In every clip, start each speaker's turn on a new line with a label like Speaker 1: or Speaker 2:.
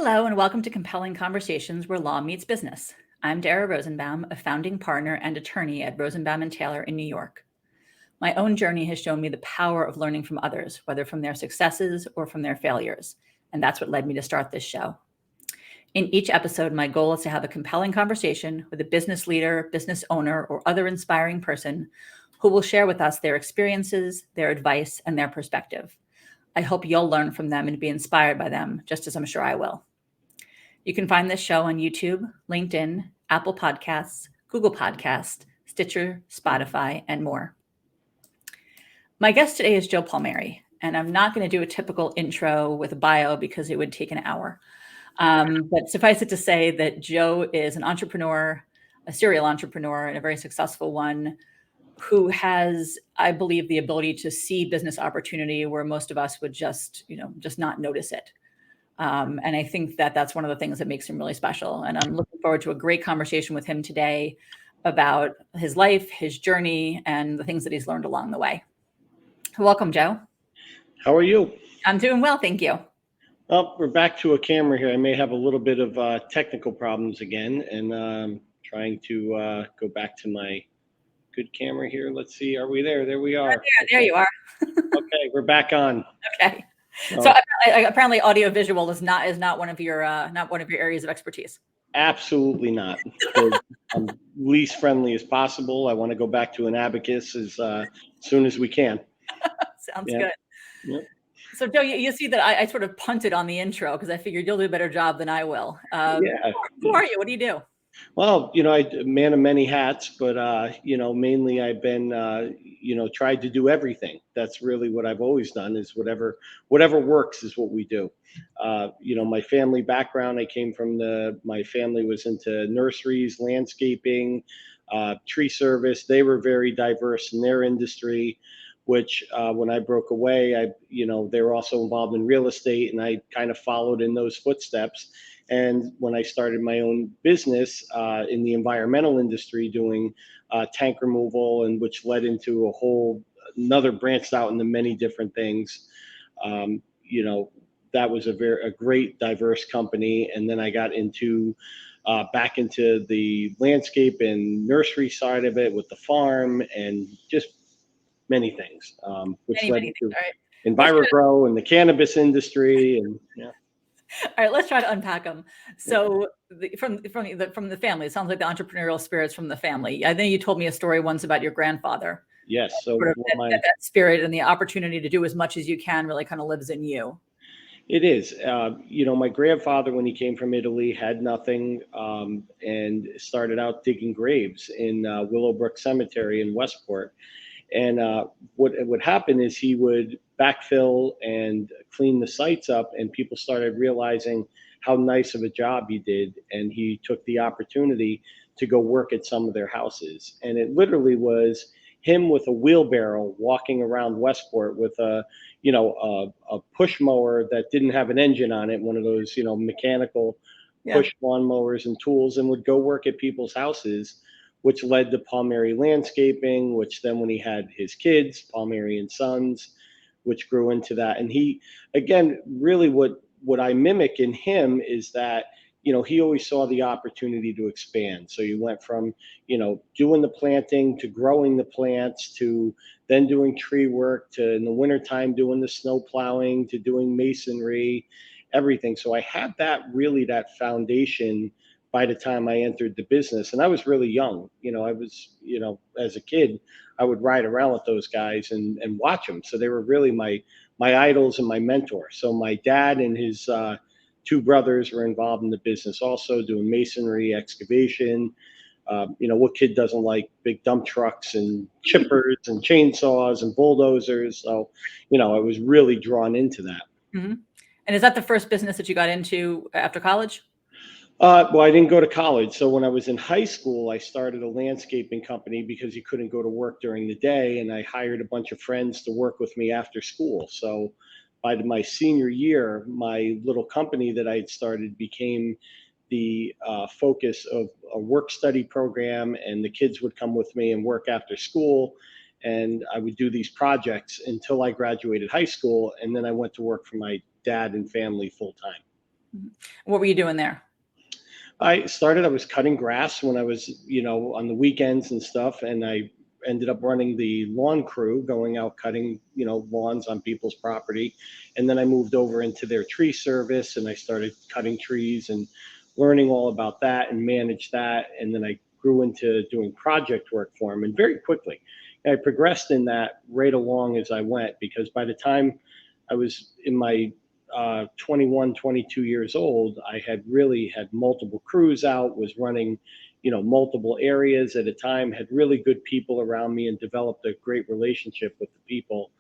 Speaker 1: Hello, and welcome to Compelling Conversations Where Law Meets Business. I'm Dara Rosenbaum, a founding partner and attorney at Rosenbaum and Taylor in New York. My own journey has shown me the power of learning from others, whether from their successes or from their failures, and that's what led me to start this show. In each episode, my goal is to have a compelling conversation with a business leader, business owner, or other inspiring person who will share with us their experiences, their advice, and their perspective. I hope you'll learn from them and be inspired by them, just as I'm sure I will. You can find this show on YouTube, LinkedIn, Apple Podcasts, Google Podcasts, Stitcher, Spotify, and more. My guest today is Joe Palmieri, and I'm not going to do a typical intro with a bio because it would take an hour. But suffice it to say that Joe is an entrepreneur, a serial entrepreneur, and a very successful one who has, I believe, the ability to see business opportunity where most of us would just not notice it. And I think that that's one of the things that makes him really special. And I'm looking forward to a great conversation with him today about his life, his journey, and the things that he's learned along the way. Welcome, Joe.
Speaker 2: How are you?
Speaker 1: I'm doing well, thank you.
Speaker 2: Well, we're back to a camera here. I may have a little bit of technical problems again, and trying to go back to my good camera here. Let's see. Are we there? There we are.
Speaker 1: There you are.
Speaker 2: Okay, we're back on.
Speaker 1: Okay. So apparently audio visual is not one of your areas of expertise.
Speaker 2: Absolutely not. I'm least friendly as possible. I want to go back to an abacus as soon as we can.
Speaker 1: Sounds good.
Speaker 2: Yep.
Speaker 1: So Joe, you see that I sort of punted on the intro because I figured you'll do a better job than I will. Who are you? What do you do?
Speaker 2: Well, I'm a man of many hats, but mainly I've been, tried to do everything. That's really what I've always done. Is whatever works is what we do. My family background. I came from my family was into nurseries, landscaping, tree service. They were very diverse in their industry. Which when I broke away, they were also involved in real estate, and I kind of followed in those footsteps. And when I started my own business in the environmental industry, doing tank removal, and which led into another branched out into many different things, that was a great diverse company. And then I got back into the landscape and nursery side of it with the farm and just many things, which led to EnviroGrow and the cannabis industry. And yeah.
Speaker 1: All right, let's try to unpack them. So from the family, it sounds like the entrepreneurial spirit's from the family. I think you told me a story once about your grandfather.
Speaker 2: Yes. So
Speaker 1: that spirit and the opportunity to do as much as you can really kind of lives in you.
Speaker 2: It is. My grandfather, when he came from Italy, had nothing and started out digging graves in Willowbrook Cemetery in Westport. And what would happen is he would backfill and clean the sites up, and people started realizing how nice of a job he did. And he took the opportunity to go work at some of their houses. And it literally was him with a wheelbarrow walking around Westport with a push mower that didn't have an engine on it, one of those, mechanical push lawnmowers and tools, and would go work at people's houses, which led to Palmieri Landscaping, which then when he had his kids, Palmieri and Sons, which grew into that. And he, again, really what I mimic in him is that, he always saw the opportunity to expand. So you went from, doing the planting to growing the plants to then doing tree work to in the wintertime doing the snow plowing to doing masonry, everything. So I had that foundation by the time I entered the business. And I was really young. I was, as a kid, I would ride around with those guys and watch them. So they were really my idols and my mentors. So my dad and his two brothers were involved in the business also, doing masonry, excavation. What kid doesn't like big dump trucks and chippers and chainsaws and bulldozers? So, I was really drawn into that.
Speaker 1: Mm-hmm. And is that the first business that you got into after college?
Speaker 2: Well, I didn't go to college. So when I was in high school, I started a landscaping company because you couldn't go to work during the day. And I hired a bunch of friends to work with me after school. So by my senior year, my little company that I had started became the focus of a work study program. And the kids would come with me and work after school. And I would do these projects until I graduated high school. And then I went to work for my dad and family full time.
Speaker 1: Mhm. What were you doing there?
Speaker 2: I was cutting grass when I was, on the weekends and stuff. And I ended up running the lawn crew, going out cutting, lawns on people's property. And then I moved over into their tree service and I started cutting trees and learning all about that and managed that. And then I grew into doing project work for them. And very quickly, I progressed in that right along as I went, because by the time I was in my 21, 22 years old, I had really had multiple crews out, was running, multiple areas at a time, had really good people around me, and developed a great relationship with the people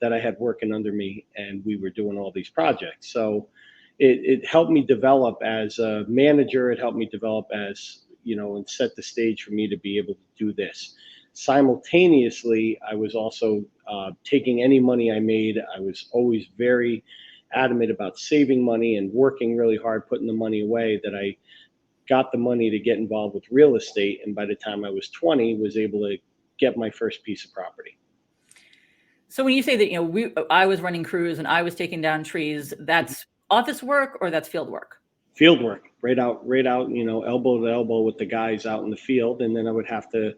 Speaker 2: that I had working under me. And we were doing all these projects. So it helped me develop as a manager. It helped me develop as, and set the stage for me to be able to do this. Simultaneously, I was also taking any money I made. I was always very adamant about saving money and working really hard, putting the money away, that I got the money to get involved with real estate. And by the time I was 20, was able to get my first piece of property.
Speaker 1: So when you say that, I was running crews and I was taking down trees, that's office work or that's field work?
Speaker 2: Field work, right out, elbow to elbow with the guys out in the field. And then I would have to,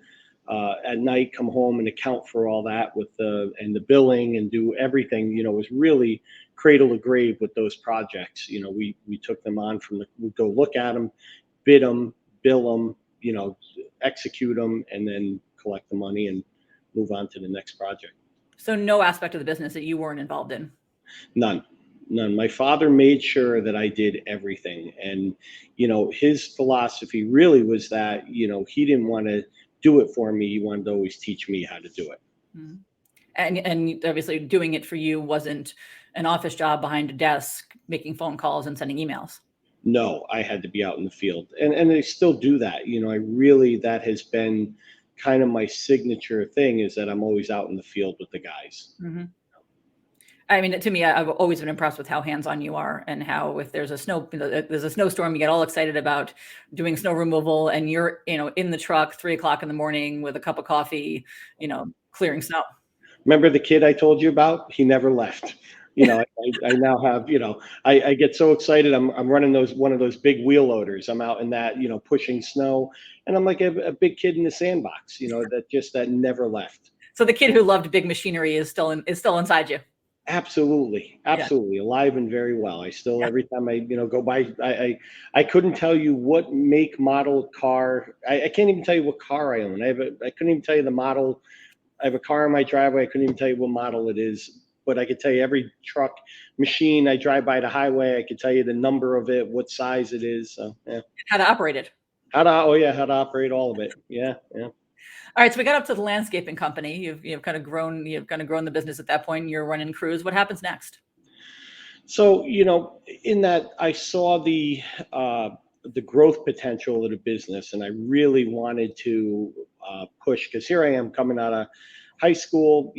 Speaker 2: at night, come home and account for all that with the billing and do everything. It was really cradle to grave with those projects. We took them on we'd go look at them, bid them, bill them, execute them, and then collect the money and move on to the next project.
Speaker 1: So no aspect of the business that you weren't involved in?
Speaker 2: None. None. My father made sure that I did everything. And, his philosophy really was that, he didn't want to do it for me. He wanted to always teach me how to do it.
Speaker 1: Mhm. And obviously doing it for you wasn't an office job behind a desk, making phone calls and sending emails.
Speaker 2: No, I had to be out in the field. And I still do that. That has been kind of my signature thing, is that I'm always out in the field with the guys.
Speaker 1: Mm-hmm. I mean, to me, I've always been impressed with how hands-on you are, and how if there's a snowstorm, you get all excited about doing snow removal, and you're, in the truck 3 o'clock in the morning with a cup of coffee, clearing snow.
Speaker 2: Remember the kid I told you about? He never left. I now have, I get so excited. I'm running one of those big wheel loaders. I'm out in that, pushing snow, and I'm like a big kid in the sandbox, that never left.
Speaker 1: So the kid who loved big machinery is still inside you.
Speaker 2: Absolutely,
Speaker 1: Yeah.
Speaker 2: absolutely alive and very well. I still,
Speaker 1: Yeah.
Speaker 2: every time I, go by, I couldn't tell you what make, model, car. I can't even tell you what car I own. I couldn't even tell you the model. I have a car in my driveway. I couldn't even tell you what model it is, but I could tell you every truck, machine I drive by the highway. I could tell you the number of it, what size it is. So yeah,
Speaker 1: How to operate it.
Speaker 2: how to operate all of it. Yeah, yeah.
Speaker 1: All right, so we got up to the landscaping company. You've kind of grown. You've kind of grown the business at that point. You're running crews. What happens next?
Speaker 2: So, in that, I saw the growth potential of the business, and I really wanted to push, because here I am coming out of high school.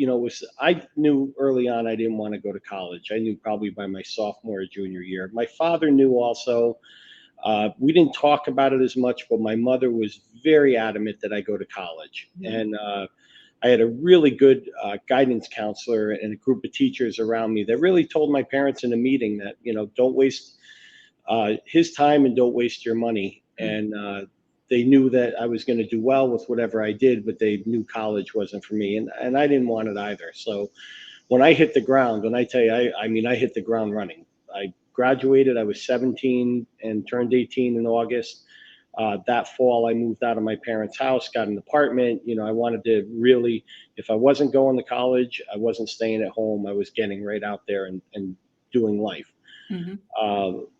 Speaker 2: I knew early on I didn't want to go to college. I knew probably by my sophomore or junior year. My father knew also. We didn't talk about it as much, but my mother was very adamant that I go to college.
Speaker 1: Mhm.
Speaker 2: And I had a really good guidance counselor and a group of teachers around me that really told my parents in a meeting that, don't waste his time and don't waste your money.
Speaker 1: Mhm.
Speaker 2: And they knew that I was going to do well with whatever I did, but they knew college wasn't for me. And I didn't want it either. So when I hit the ground, when I tell you, I mean, I hit the ground running. I graduated, I was 17 and turned 18 in August. That fall, I moved out of my parents' house, got an apartment. I wanted to really, if I wasn't going to college, I wasn't staying at home. I was getting right out there and doing life.
Speaker 1: Mhm.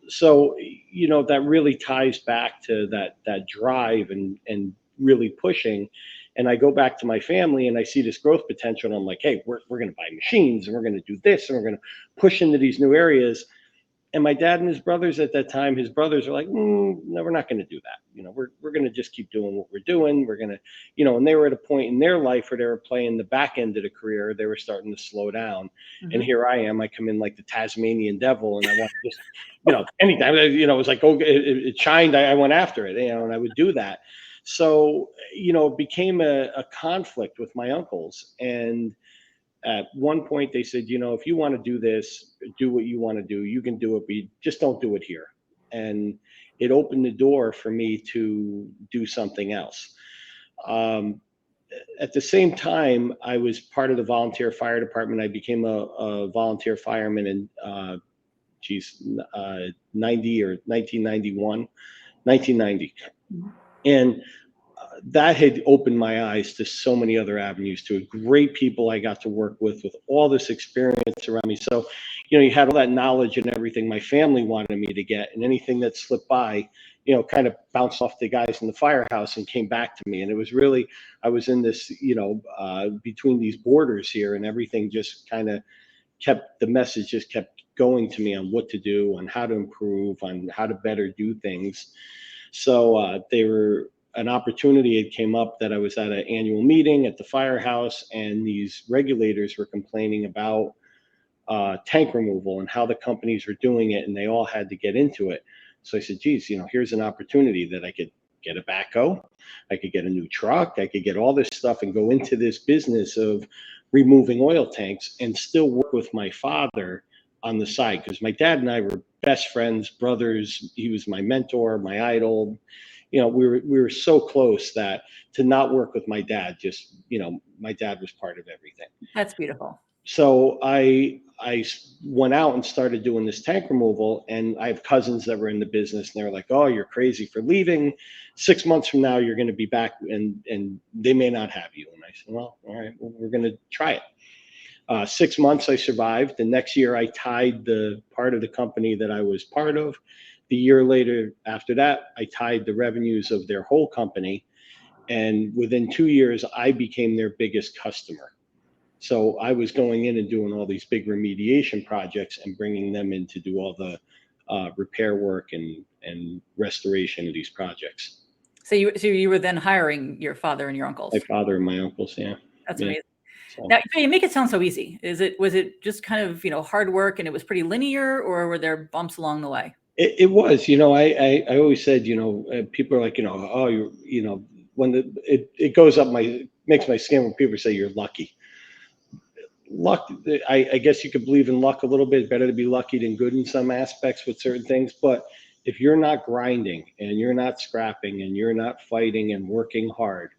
Speaker 2: So, that really ties back to that drive and really pushing. And I go back to my family and I see this growth potential. And I'm like, hey, we're going to buy machines and we're going to do this and we're going to push into these new areas. And my dad and his brothers at that time, his brothers are like, no, we're not going to do that. We're going to just keep doing what we're doing. We're going to, and they were at a point in their life where they were playing the back end of the career. They were starting to slow down. And
Speaker 1: Mhm.
Speaker 2: here I am. I come in like the Tasmanian devil, and I want to just, anytime, it was like, oh, it shined. I went after it, and I would do that. So, it became a conflict with my uncles. And at one point they said, if you want to do this, do what you want to do. You can do it, but you just don't do it here. and it opened the door for me to do something else. Um, at the same time, I was part of the volunteer fire department. I became a volunteer fireman in, 90 or 1991, 1990. And that had opened my eyes to so many other avenues, to great people I got to work with all this experience around me. So, you had all that knowledge and everything my family wanted me to get, and anything that slipped by, kind of bounced off the guys in the firehouse and came back to me. And it was really, I was in this, between these borders here, and everything just kind of the message just kept going to me on what to do, on how to improve, on how to better do things. So they were an opportunity had came up that I was at an annual meeting at the firehouse, and these regulators were complaining about tank removal and how the companies were doing it, and they all had to get into it. So I said, geez, here's an opportunity that I could get a backhoe, I could get a new truck, I could get all this stuff and go into this business of removing oil tanks and still work with my father on the side, because my dad and I were best friends, brothers. He was my mentor, my idol. We were so close that to not work with my dad, just, my dad was part of everything.
Speaker 1: That's beautiful.
Speaker 2: So I went out and started doing this tank removal, and I have cousins that were in the business, and they're like, "Oh, you're crazy for leaving. 6 months from now, you're going to be back, and they may not have you." And I said, "Well, all right, well, we're going to try it." 6 months I survived. The next year I tied the part of the company that I was part of. The year later after that, I tied the revenues of their whole company. And within 2 years, I became their biggest customer. So I was going in and doing all these big remediation projects and bringing them in to do all the repair work and restoration of these projects.
Speaker 1: So you were then hiring your father and your uncles.
Speaker 2: My father and my uncles, yeah.
Speaker 1: That's
Speaker 2: yeah.
Speaker 1: amazing.
Speaker 2: So.
Speaker 1: Now you make it sound so easy. Was it just kind of hard work and it was pretty linear, or were there bumps along the way?
Speaker 2: It was, I always said, people are like, oh, when it goes up makes my skin when people say you're lucky. Luck, I guess you could believe in luck a little bit. Better to be lucky than good in some aspects with certain things. But if you're not grinding and you're not scrapping and you're not fighting and working hard,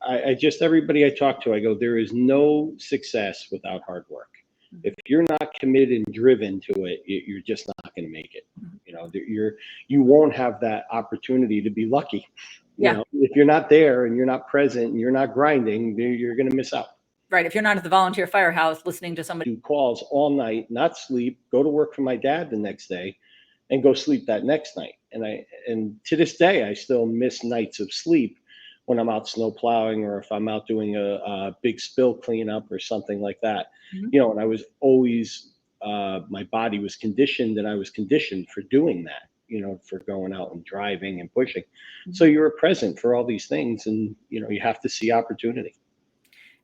Speaker 2: I just, everybody I talk to, I go, there is no success without hard work. If you're not committed and driven to it, you're just not going to make it. You won't have that opportunity to be lucky. If you're not there and you're not present and you're not grinding, you're going to miss out.
Speaker 1: Right. If you're not at the volunteer firehouse listening to somebody
Speaker 2: do calls all night, not sleep, go to work for my dad the next day, and go sleep that next night. And to this day, I still miss nights of sleep when I'm out snow plowing, or if I'm out doing a big spill cleanup or something like that.
Speaker 1: Mm-hmm.
Speaker 2: And I was always, my body was conditioned, and I was conditioned for doing that, for going out and driving and pushing. Mm-hmm. So you're present for all these things, and, you have to see opportunity.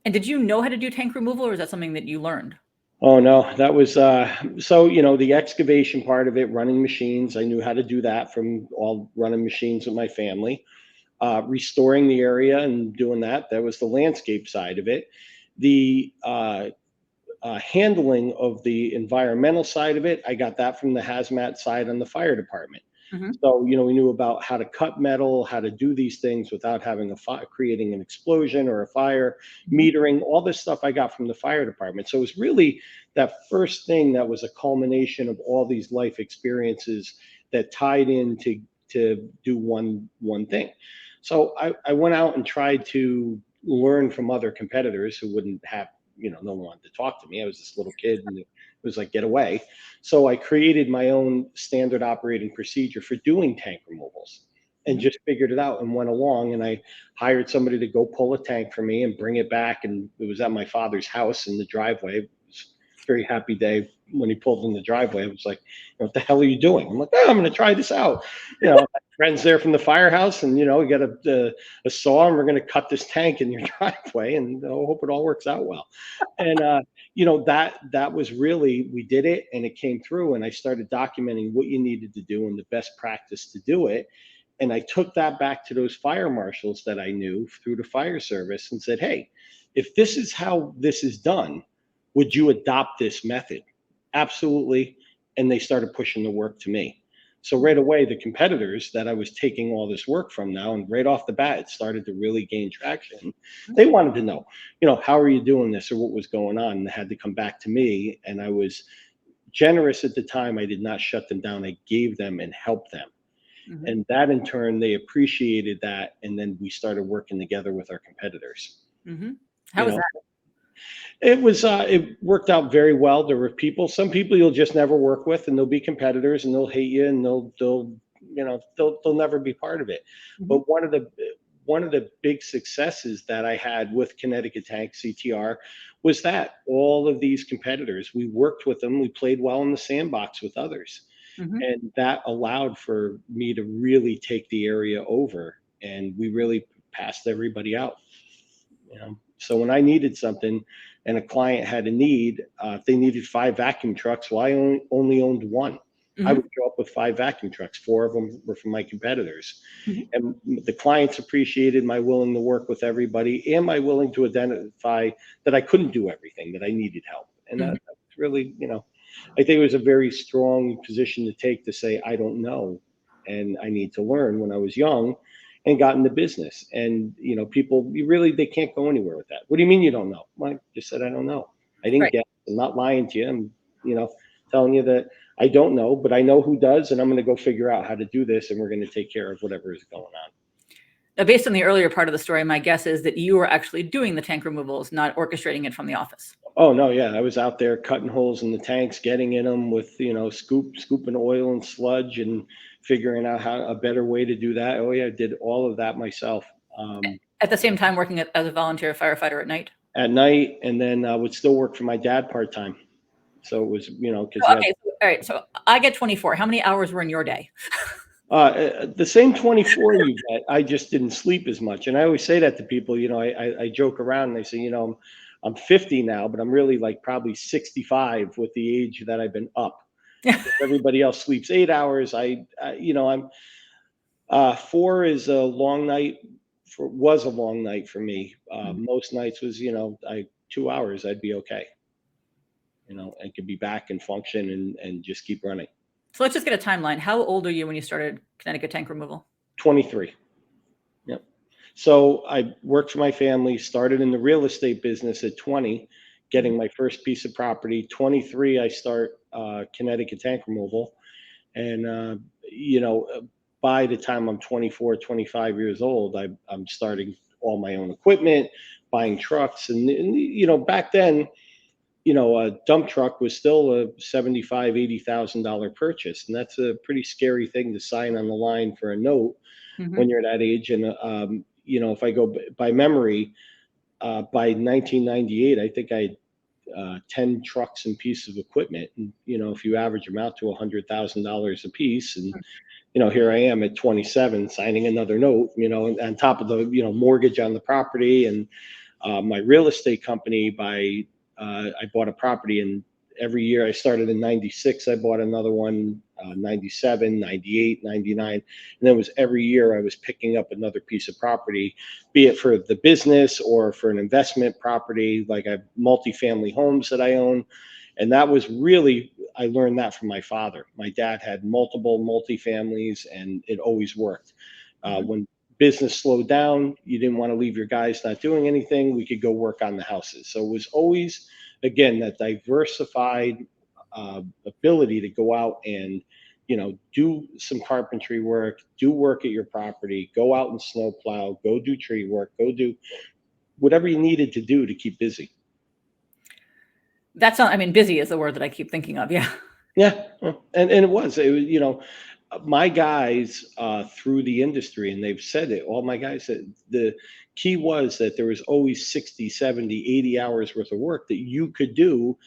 Speaker 1: And did you know how to do tank removal, or is that something that you learned?
Speaker 2: Oh, no, that was, so, the excavation part of it, running machines, I knew how to do that from all running machines with my family. Restoring the area and doing that was the landscape side of it. The handling of the environmental side of it, I got that from the hazmat side on the fire department. Mm-hmm. So, we knew about how to cut metal, how to do these things without having creating an explosion or a fire, metering, all this stuff I got from the fire department. So it was really that first thing that was a culmination of all these life experiences that tied in to do one thing. So I went out and tried to learn from other competitors who wouldn't have, no one wanted to talk to me. I was this little kid, and it was like, get away. So I created my own standard operating procedure for doing tank removals, and just figured it out and went along. And I hired somebody to go pull a tank for me and bring it back. And it was at my father's house in the driveway. It was a very happy day when he pulled in the driveway. I was like, what the hell are you doing? I'm like, oh, I'm going to try this out. Friends there from the firehouse, and we got a saw, and we're going to cut this tank in your driveway, and hope it all works out well. And that was really, we did it, and it came through, and I started documenting what you needed to do and the best practice to do it. And I took that back to those fire marshals that I knew through the fire service and said, hey, if this is how this is done, would you adopt this method? Absolutely. And they started pushing the work to me. So right away, the competitors that I was taking all this work from now, and right off the bat, it started to really gain traction. They wanted to know, how are you doing this or what was going on? And they had to come back to me. And I was generous at the time. I did not shut them down. I gave them and helped them.
Speaker 1: Mm-hmm.
Speaker 2: And that in turn, they appreciated that. And then we started working together with our competitors.
Speaker 1: Mm-hmm. How
Speaker 2: You
Speaker 1: was
Speaker 2: know,
Speaker 1: that?
Speaker 2: it worked out very well. There were some people you'll just never work with, and they'll be competitors, and they'll hate you, and they'll never be part of it.
Speaker 1: Mm-hmm.
Speaker 2: But one of the big successes that I had with Connecticut Tank CTR was that all of these competitors, we worked with them, we played well in the sandbox with others,
Speaker 1: Mm-hmm.
Speaker 2: and that allowed for me to really take the area over, and we really passed everybody out. So when I needed something and a client had a need, if they needed 5 vacuum trucks, well, I only owned one. I
Speaker 1: Mm-hmm.
Speaker 2: would show up with 5 vacuum trucks. 4 of them were from my competitors.
Speaker 1: Mm-hmm.
Speaker 2: And the clients appreciated my willing to work with everybody and my willing to identify that I couldn't do everything, that I needed help. And
Speaker 1: Mm-hmm.
Speaker 2: that's really, I think it was a very strong position to take, to say, I don't know and I need to learn, when I was young and got into business. And, people, they can't go anywhere with that. What do you mean you don't know? Well, I just said, I don't know. I didn't
Speaker 1: Right.
Speaker 2: get it. I'm not lying to you. I'm, telling you that I don't know, but I know who does. And I'm going to go figure out how to do this. And we're going to take care of whatever is going on.
Speaker 1: Now, based on the earlier part of the story, my guess is that you were actually doing the tank removals, not orchestrating it from the office.
Speaker 2: Oh no, yeah, I was out there cutting holes in the tanks, getting in them with scooping oil and sludge, and figuring out how a better way to do that. Oh yeah, I did all of that myself.
Speaker 1: At the same time, working as a volunteer firefighter at night.
Speaker 2: At night, and then I would still work for my dad part time. So it was, because
Speaker 1: Okay, all right. So I get 24. How many hours were in your day?
Speaker 2: the same 24 you get. I just didn't sleep as much, and I always say that to people. I joke around and I say, I'm 50 now, but I'm really like probably 65 with the age that I've been up. Everybody else sleeps 8 hours. I'm 4 is a long night. Was a long night for me. Most nights was, 2 hours. I'd be okay. And could be back and function and just keep running.
Speaker 1: So let's just get a timeline. How old are you when you started Connecticut Tank Removal?
Speaker 2: 23. Yep. So I worked for my family, started in the real estate business at 20, getting my first piece of property. 23, I start Connecticut Tank Removal. And, by the time I'm 24, 25 years old, I'm starting all my own equipment, buying trucks. And back then, a dump truck was still a $75,000-$80,000 purchase. And that's a pretty scary thing to sign on the line for a note when you're that age. And, if I go by memory, by 1998, I think I had 10 trucks and pieces of equipment. And, if you average them out to $100,000 a piece, and, here I am at 27 signing another note, and on top of the, mortgage on the property, and my real estate company, I bought a property, and every year I started in 96, I bought another one, 97, 98, 99. And then it was every year I was picking up another piece of property, be it for the business or for an investment property. Like I have multifamily homes that I own. And that was really, I learned that from my father. My dad had multiple multifamilies, and it always worked. When business slowed down, you didn't want to leave your guys not doing anything, we could go work on the houses. So it was always, again, that diversified ability to go out and, do some carpentry work, do work at your property, go out and snow plow, go do tree work, go do whatever you needed to do to keep busy.
Speaker 1: That's not, I mean, busy is the word that I keep thinking of. Yeah.
Speaker 2: Yeah. And it was, my guys through the industry, and they've said it, all my guys said the key was that there was always 60, 70, 80 hours worth of work that you could do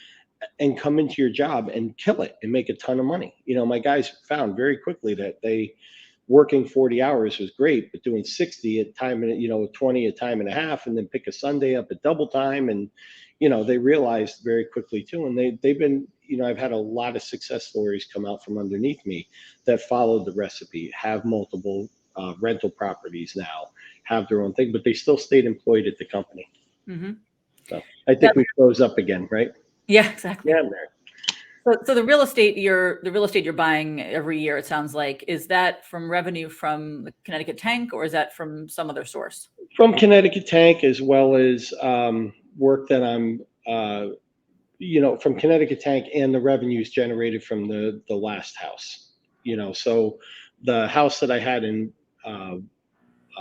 Speaker 2: and come into your job and kill it and make a ton of money. My guys found very quickly that working 40 hours was great, but doing 60 at time, and 20 at time and a half, and then pick a Sunday up at double time. And, they realized very quickly too. And they've been, I've had a lot of success stories come out from underneath me that followed the recipe, have multiple rental properties now, have their own thing, but they still stayed employed at the company. So I think we froze up again, right?
Speaker 1: Yeah, exactly.
Speaker 2: Yeah.
Speaker 1: So the real estate you're buying every year, it sounds like, is that from revenue from the Connecticut Tank, or is that from some other source?
Speaker 2: From Connecticut Tank, as well as work that I'm, from Connecticut Tank, and the revenues generated from the last house. So the house that I had in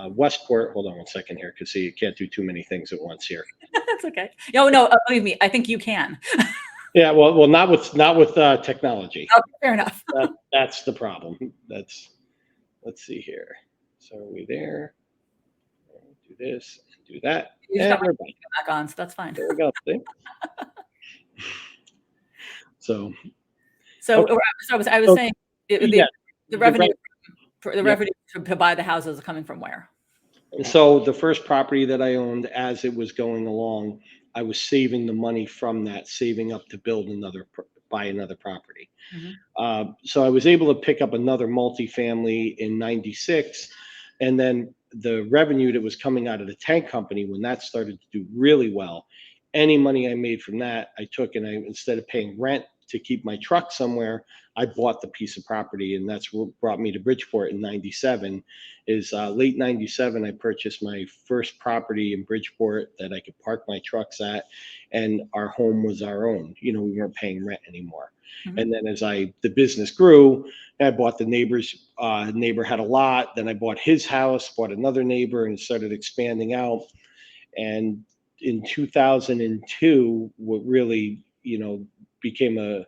Speaker 2: Westport. Hold on one second here, because see, you can't do too many things at once here.
Speaker 1: That's okay. No, believe me, I think you can.
Speaker 2: Yeah, well, not with technology.
Speaker 1: Okay, fair enough.
Speaker 2: That's the problem. Let's see here. So are we there? Do this and do that,
Speaker 1: You just
Speaker 2: and
Speaker 1: got my
Speaker 2: we're back.
Speaker 1: back on, so that's fine.
Speaker 2: There we go. See? So
Speaker 1: So,
Speaker 2: okay.
Speaker 1: I was saying
Speaker 2: Yeah,
Speaker 1: the revenue
Speaker 2: yeah.
Speaker 1: to buy the houses is coming from where?
Speaker 2: So the first property that I owned, as it was going along, I was saving the money from that, saving up to buy another property. So I was able to pick up another multifamily in '96, and then the revenue that was coming out of the tank company, when that started to do really well, any money I made from that, I took, and instead of paying rent to keep my truck somewhere, I bought the piece of property, and that's what brought me to Bridgeport in '97. Is late '97, I purchased my first property in Bridgeport that I could park my trucks at, and our home was our own. We weren't paying rent anymore. And then as the business grew, I bought the neighbor had a lot. Then I bought his house, bought another neighbor, and started expanding out. And in 2002, what really, became a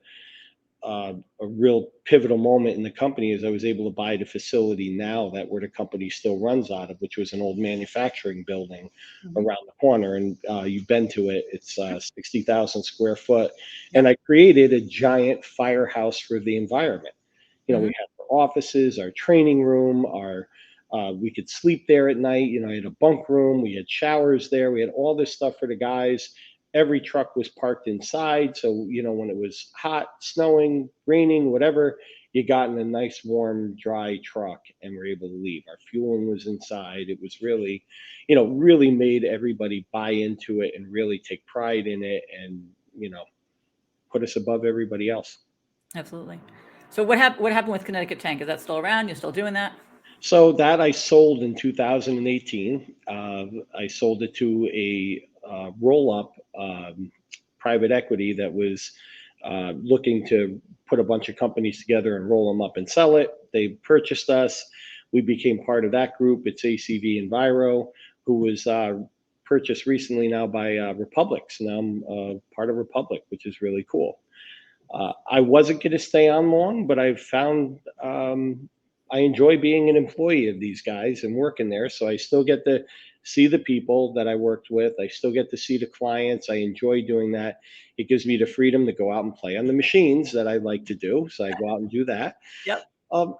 Speaker 2: real pivotal moment in the company is I was able to buy the facility now that where the company still runs out of, which was an old manufacturing building around the corner. And you've been to it. It's 60,000 square foot. And I created a giant firehouse for the environment. We have our offices, our training room, we could sleep there at night. I had a bunk room. We had showers there. We had all this stuff for the guys. Every truck was parked inside. So, when it was hot, snowing, raining, whatever, you got in a nice, warm, dry truck and were able to leave. Our fueling was inside. It was really, really made everybody buy into it and really take pride in it, and, put us above everybody else.
Speaker 1: Absolutely. So what happened with Connecticut Tank? Is that still around? You still doing that?
Speaker 2: So that I sold in 2018. I sold it to a roll-up private equity that was looking to put a bunch of companies together and roll them up and sell it. They purchased us. We became part of that group. It's ACV Enviro, who was purchased recently now by Republic. So now I'm part of Republic, which is really cool. I wasn't going to stay on long, but I've found I enjoy being an employee of these guys and working there. So I still get to see the people that I worked with. I still get to see the clients. I enjoy doing that. It gives me the freedom to go out and play on the machines that I like to do. So I go out and do that.
Speaker 1: Yep.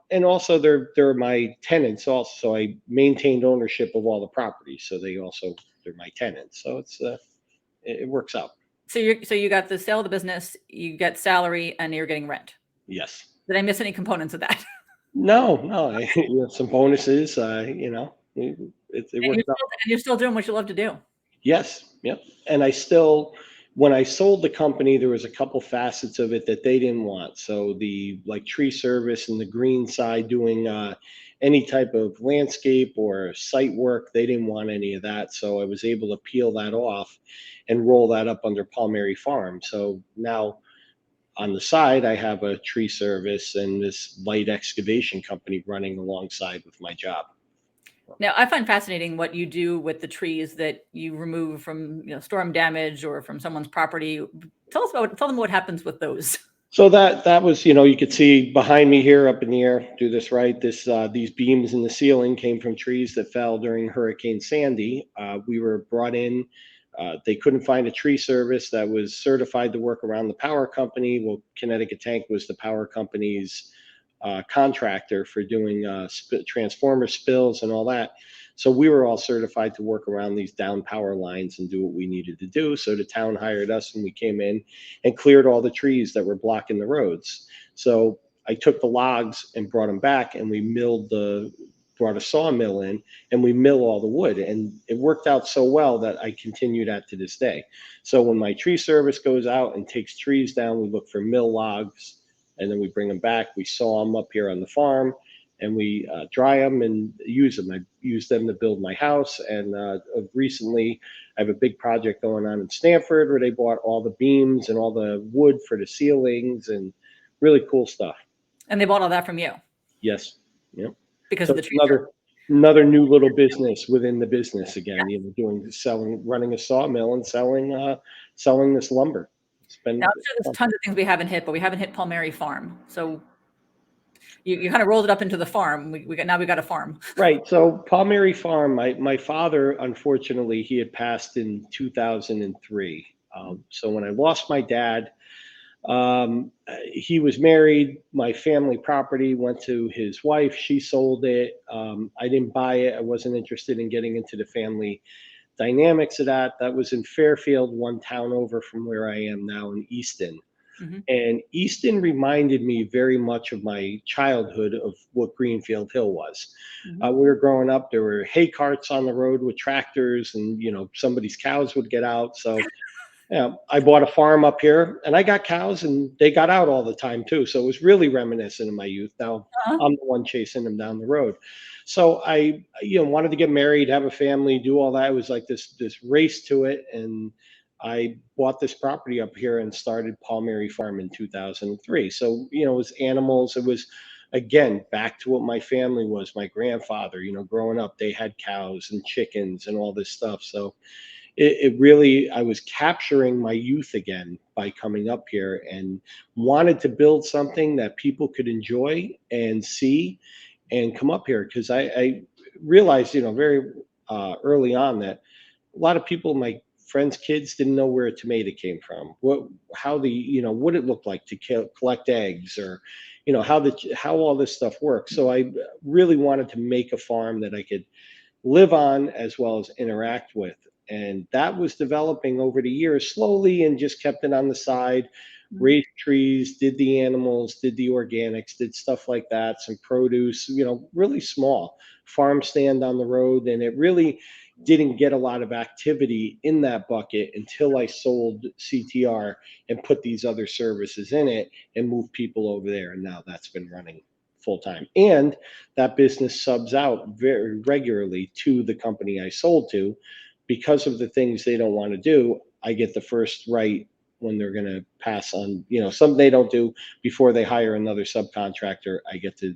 Speaker 2: And also they're my tenants also. So I maintained ownership of all the properties. So they're my tenants. So it works out.
Speaker 1: So you got the sale of the business, you get salary, and you're getting rent.
Speaker 2: Yes.
Speaker 1: Did I miss any components of that?
Speaker 2: No. Some bonuses. It works out.
Speaker 1: And you're still doing what you love to do.
Speaker 2: Yes. Yep. And when I sold the company, there was a couple facets of it that they didn't want. So the tree service and the green side, doing any type of landscape or site work, they didn't want any of that. So I was able to peel that off and roll that up under Palmieri Farm. So now on the side, I have a tree service and this light excavation company running alongside with my job.
Speaker 1: Now, I find fascinating what you do with the trees that you remove from storm damage or from someone's property. Tell them what happens with those.
Speaker 2: So that was, you could see behind me here up in the air. Do this right. These beams in the ceiling came from trees that fell during Hurricane Sandy. We were brought in. They couldn't find a tree service that was certified to work around the power company. Well, Connecticut Tank was the power company's contractor for doing transformer spills and all that. So we were all certified to work around these down power lines and do what we needed to do. So the town hired us, and we came in and cleared all the trees that were blocking the roads. So I took the logs and brought them back, and we milled the brought a sawmill in, and we mill all the wood. And it worked out so well that I continue that to this day. So when my tree service goes out and takes trees down, we look for mill logs, and then we bring them back. We saw them up here on the farm, and we dry them and use them. I use them to build my house. And recently, I have a big project going on in Stanford where they bought all the beams and all the wood for the ceilings and really cool stuff.
Speaker 1: And they bought all that from you
Speaker 2: Yes. Yep.
Speaker 1: because
Speaker 2: So
Speaker 1: of the
Speaker 2: it's
Speaker 1: tree.
Speaker 2: another new little business within the business again. You know, running a sawmill and selling this lumber. It's been
Speaker 1: Now, I'm sure there's tons of things we haven't hit, but we haven't hit Palmieri Farm. So you kind of rolled it up into the farm. We got a farm.
Speaker 2: Right. So Palmieri Farm, my father, unfortunately, he had passed in 2003. So when I lost my dad, he was married. My family property went to his wife. She sold it. I didn't buy it. I wasn't interested in getting into the family dynamics of that. That was in Fairfield, one town over from where I am now in Easton.
Speaker 1: Mm-hmm.
Speaker 2: And Easton reminded me very much of my childhood of what Greenfield Hill was.
Speaker 1: Mm-hmm.
Speaker 2: We were growing up, there were hay carts on the road with tractors, and somebody's cows would get out. So I bought a farm up here, and I got cows, and they got out all the time too. So it was really reminiscent of my youth. Now I'm the one chasing them down the road. So I, wanted to get married, have a family, do all that. It was like this race to it, and I bought this property up here and started Palmieri Farm in 2003. So it was animals. It was again back to what my family was. My grandfather, growing up, they had cows and chickens and all this stuff. So it really, I was capturing my youth again by coming up here and wanted to build something that people could enjoy and see and come up here, because I realized, very early on, that a lot of people, my friends' kids, didn't know where a tomato came from, what it looked like to collect eggs, or how all this stuff works. So I really wanted to make a farm that I could live on as well as interact with. And that was developing over the years slowly, and just kept it on the side, raised trees, did the animals, did the organics, did stuff like that, some produce, really small farm stand on the road. And it really didn't get a lot of activity in that bucket until I sold CTR and put these other services in it and moved people over there. And now that's been running full time. And that business subs out very regularly to the company I sold to. Because of the things they don't want to do, I get the first right when they're going to pass on, something they don't do before they hire another subcontractor. I get to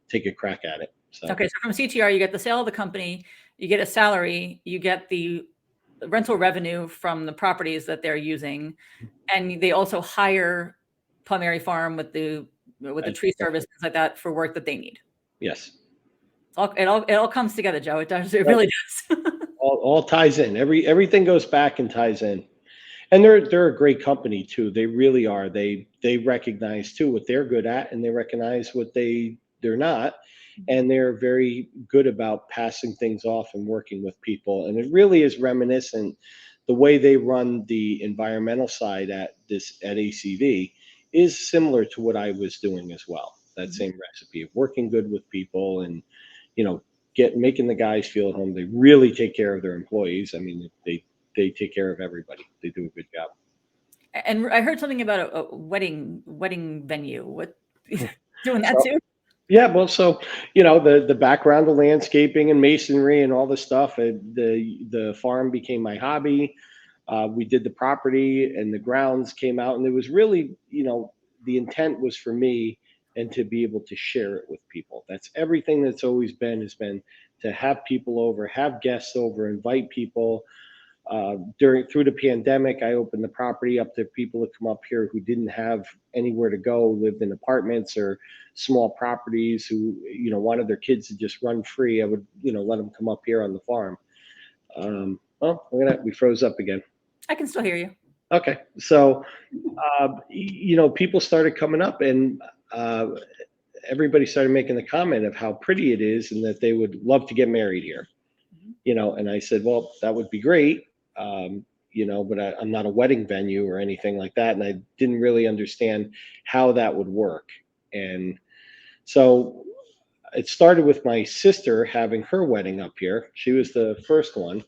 Speaker 2: take a crack at it. So.
Speaker 1: Okay, so from CTR, you get the sale of the company, you get a salary, you get the rental revenue from the properties that they're using, and they also hire Palmieri Farm with the tree service, things like that, for work that they need.
Speaker 2: Yes.
Speaker 1: It all comes together, Joe. It does. It really does.
Speaker 2: all ties in. Everything goes back and ties in. And they're a great company too. They really are. They recognize too what they're good at, and they recognize what they're not. And they're very good about passing things off and working with people. And it really is reminiscent. The way they run the environmental side at ACV is similar to what I was doing as well. That same recipe of working good with people, and making the guys feel at home. They really take care of their employees. I mean, they take care of everybody. They do a good job.
Speaker 1: And I heard something about a wedding venue. What doing that too?
Speaker 2: Yeah, well, so the background, the landscaping and masonry and all the stuff. The farm became my hobby. We did the property, and the grounds came out, and it was really, the intent was for me and to be able to share it with people. That's everything that's always has been to have people over, have guests over, invite people. Through the pandemic, I opened the property up to people to come up here who didn't have anywhere to go, lived in apartments or small properties, who wanted their kids to just run free. I would let them come up here on the farm. We froze up again.
Speaker 1: I can still hear you.
Speaker 2: Okay, so people started coming up, and everybody started making the comment of how pretty it is, and that they would love to get married here. And I said, well, that would be great. But I'm not a wedding venue or anything like that. And I didn't really understand how that would work. And so it started with my sister having her wedding up here. She was the first one.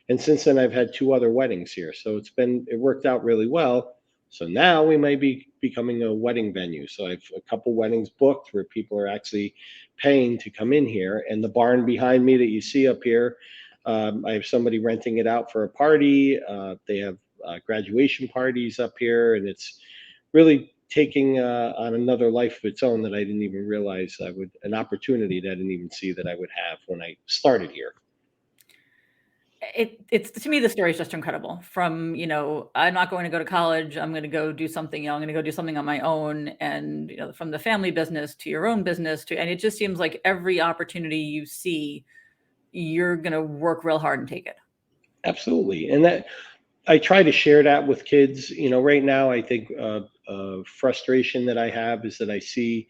Speaker 2: And since then, I've had two other weddings here. So it worked out really well. So now we may be becoming a wedding venue. So I have a couple weddings booked where people are actually paying to come in here. And the barn behind me that you see up here, I have somebody renting it out for a party. They have graduation parties up here, and it's really taking on another life of its own that I didn't even realize an opportunity that I didn't even see that I would have when I started here.
Speaker 1: It's to me, the story is just incredible. From, I'm not going to go to college. I'm going to go do something. I'm going to go do something on my own. And, from the family business to your own business and it just seems like every opportunity you see, you're going to work real hard and take it.
Speaker 2: Absolutely. And that I try to share that with kids. Right now, I think frustration that I have is that I see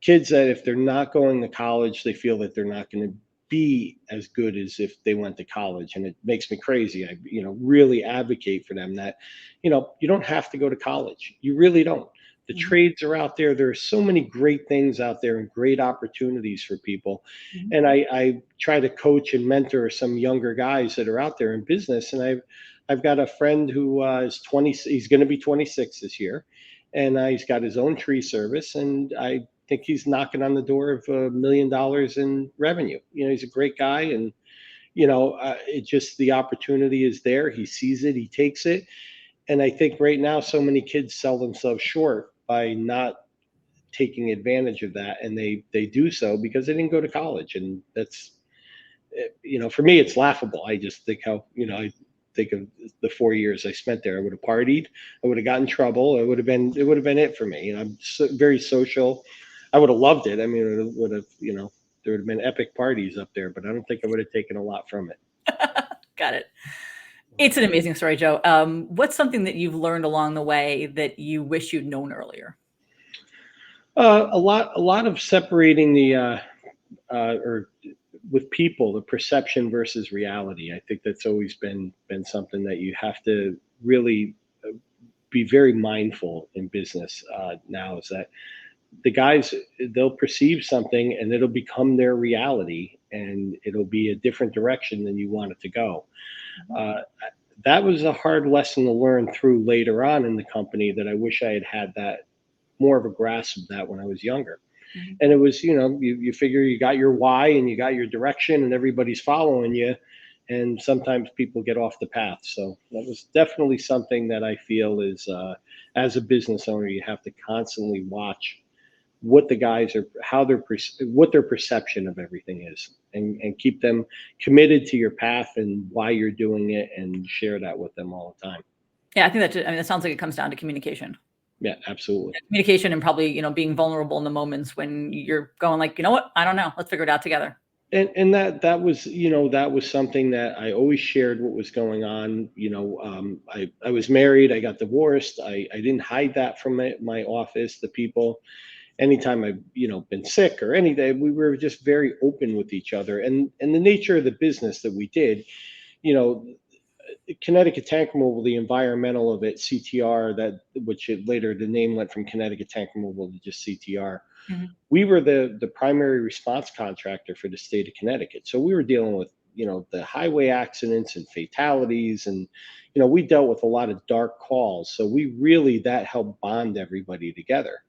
Speaker 2: kids that if they're not going to college, they feel that they're not going to be as good as if they went to college. And it makes me crazy. I, really advocate for them that, you don't have to go to college. You really don't. The trades are out there. There are so many great things out there and great opportunities for people. And I try to coach and mentor some younger guys that are out there in business. And I've got a friend who is 20. He's going to be 26 this year, and he's got his own tree service. And I think he's knocking on the door of $1 million in revenue. He's a great guy, and it just the opportunity is there. He sees it, he takes it, and I think right now so many kids sell themselves short by not taking advantage of that, and they do so because they didn't go to college, and that's for me it's laughable. I just think how I think of the 4 years I spent there. I would have partied, I would have gotten in trouble. It would have been it for me. I'm very social. I would have loved it. I mean, it would have, there would have been epic parties up there, but I don't think I would have taken a lot from it.
Speaker 1: Got it. It's an amazing story, Joe. What's something that you've learned along the way that you wish you'd known earlier?
Speaker 2: A lot of separating or with people, the perception versus reality. I think that's always been something that you have to really be very mindful in business now, is that the guys, they'll perceive something and it'll become their reality, and it'll be a different direction than you want it to go. That was a hard lesson to learn through later on in the company, that I wish I had that more of a grasp of that when I was younger. And it was, you figure you got your why and you got your direction and everybody's following you. And sometimes people get off the path. So that was definitely something that I feel is, as a business owner, you have to constantly watch what the guys are, what their perception of everything is, and keep them committed to your path and why you're doing it, and share that with them all the time.
Speaker 1: Yeah, I think that sounds like it comes down to communication.
Speaker 2: Yeah, absolutely.
Speaker 1: Communication, and probably, being vulnerable in the moments when you're going like, what, I don't know, let's figure it out together.
Speaker 2: And that was, that was something that I always shared what was going on. I was married, I got divorced. I didn't hide that from my office, the people. Anytime I've, been sick or anything, we were just very open with each other. And the nature of the business that we did, Connecticut Tank Removal, the environmental of it, CTR, later the name went from Connecticut Tank Removal to just CTR. We were the primary response contractor for the state of Connecticut. So we were dealing with, the highway accidents and fatalities, and, we dealt with a lot of dark calls. So that helped bond everybody together.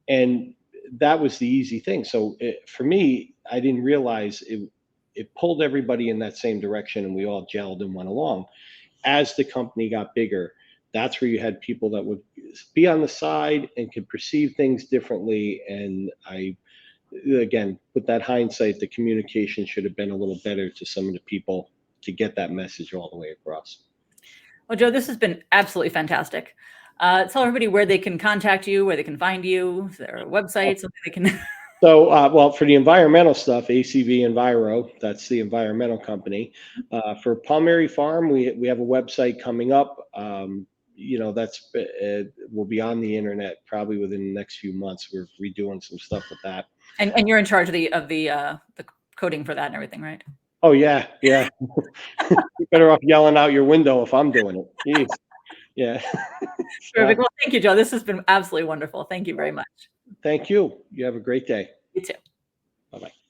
Speaker 2: And that was the easy thing. So for me, I didn't realize it pulled everybody in that same direction, and we all gelled and went along. As the company got bigger, that's where you had people that would be on the side and could perceive things differently. And again, with that hindsight, the communication should have been a little better to some of the people to get that message all the way across.
Speaker 1: Well, Joe, this has been absolutely fantastic. Tell everybody where they can contact you, where they can find you. Is there a website, something they can?
Speaker 2: So, well, for the environmental stuff, ACV Enviro, that's the environmental company. For Palmieri Farm, we have a website coming up. That's will be on the internet probably within the next few months. We're redoing some stuff with that.
Speaker 1: And you're in charge of the coding for that and everything, right?
Speaker 2: Oh yeah. You're better off yelling out your window if I'm doing it. Jeez. Yeah.
Speaker 1: Perfect. Well, thank you, Joe. This has been absolutely wonderful. Thank you very much.
Speaker 2: Thank you. You have a great day.
Speaker 1: You too.
Speaker 2: Bye bye.